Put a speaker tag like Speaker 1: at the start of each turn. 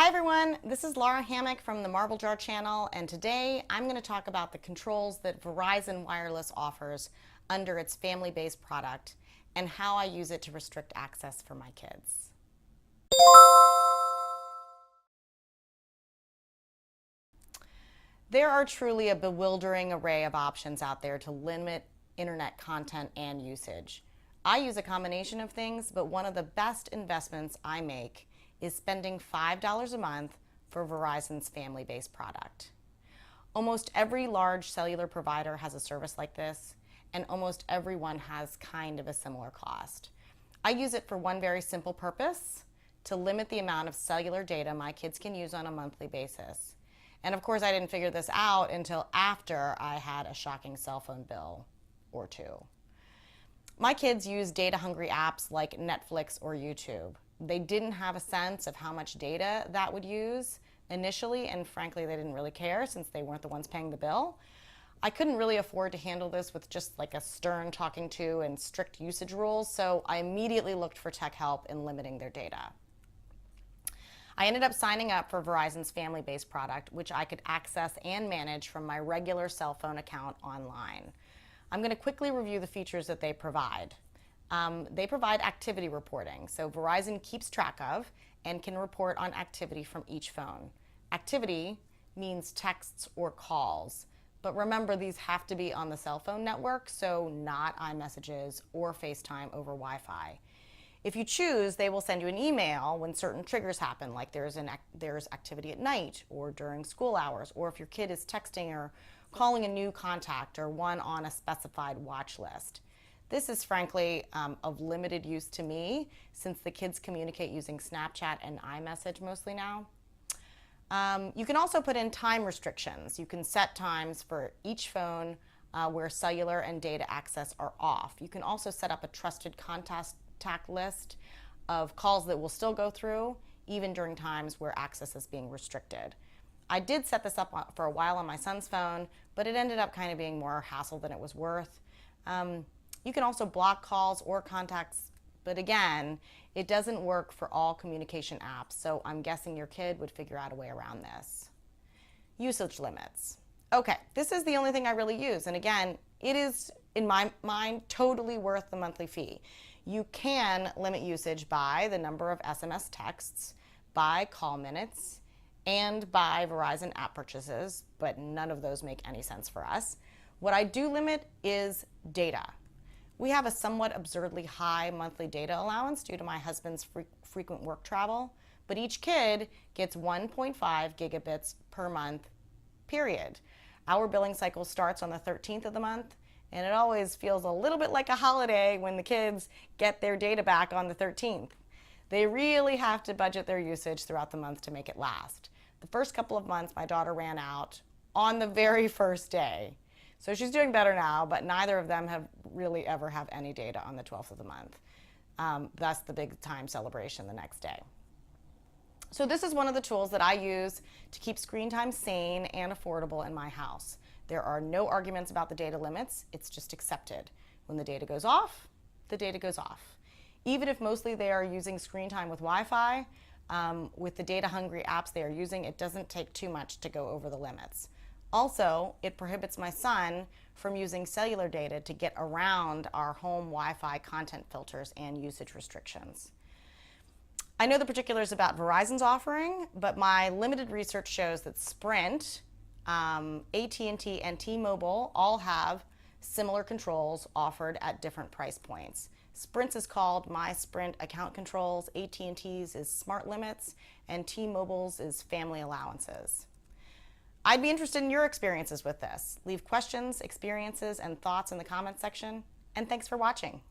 Speaker 1: Hi everyone, this is Lara Hammock from the Marble Jar channel, and today I'm going to talk about the controls that Verizon Wireless offers under its Familybase product and how I use it to restrict access for my kids. There are truly a bewildering array of options out there to limit internet content and usage. I use a combination of things, but one of the best investments I make is spending $5 a month for Verizon's Familybase product. Almost every large cellular provider has a service like this, and almost everyone has kind of a similar cost. I use it for one very simple purpose: to limit the amount of cellular data my kids can use on a monthly basis. And of course, I didn't figure this out until after I had a shocking cell phone bill or two. My kids use data-hungry apps like Netflix or YouTube. They didn't have a sense of how much data that would use initially, and frankly, they didn't really care since they weren't the ones paying the bill. I couldn't really afford to handle this with just like a stern talking to and strict usage rules, so I immediately looked for tech help in limiting their data. I ended up signing up for Verizon's Familybase product, which I could access and manage from my regular cell phone account online. I'm going to quickly review the features that they provide. They provide activity reporting, so Verizon keeps track of and can report on activity from each phone. Activity means texts or calls, but remember, these have to be on the cell phone network, so not iMessages or FaceTime over Wi-Fi. If you choose, they will send you an email when certain triggers happen, like there's activity at night or during school hours, or if your kid is texting or calling a new contact or one on a specified watch list. This is frankly of limited use to me, since the kids communicate using Snapchat and iMessage mostly now. You can also put in time restrictions. You can set times for each phone where cellular and data access are off. You can also set up a trusted contact list of calls that will still go through even during times where access is being restricted. I did set this up for a while on my son's phone, but it ended up kind of being more hassle than it was worth. You can also block calls or contacts, but again, it doesn't work for all communication apps, so I'm guessing your kid would figure out a way around this. Usage limits. Okay, this is the only thing I really use, and again, it is, in my mind, totally worth the monthly fee. You can limit usage by the number of SMS texts, by call minutes, and by Verizon app purchases, but none of those make any sense for us. What I do limit is data. We have a somewhat absurdly high monthly data allowance due to my husband's frequent work travel, but each kid gets 1.5 gigabits per month, period. Our billing cycle starts on the 13th of the month, and it always feels a little bit like a holiday when the kids get their data back on the 13th. They really have to budget their usage throughout the month to make it last. The first couple of months, my daughter ran out on the very first day. So she's doing better now, but neither of them have really ever have any data on the 12th of the month. Thus the big time celebration the next day. So this is one of the tools that I use to keep screen time sane and affordable in my house. There are no arguments about the data limits. It's just accepted. When the data goes off, the data goes off. Even if mostly they are using screen time with Wi-Fi, with the data-hungry apps they are using, it doesn't take too much to go over the limits. Also, it prohibits my son from using cellular data to get around our home Wi-Fi content filters and usage restrictions. I know the particulars about Verizon's offering, but my limited research shows that Sprint, AT&T, and T-Mobile all have similar controls offered at different price points. Sprint's is called My Sprint Account Controls, AT&T's is Smart Limits, and T-Mobile's is Family Allowances. I'd be interested in your experiences with this. Leave questions, experiences, and thoughts in the comments section, and thanks for watching.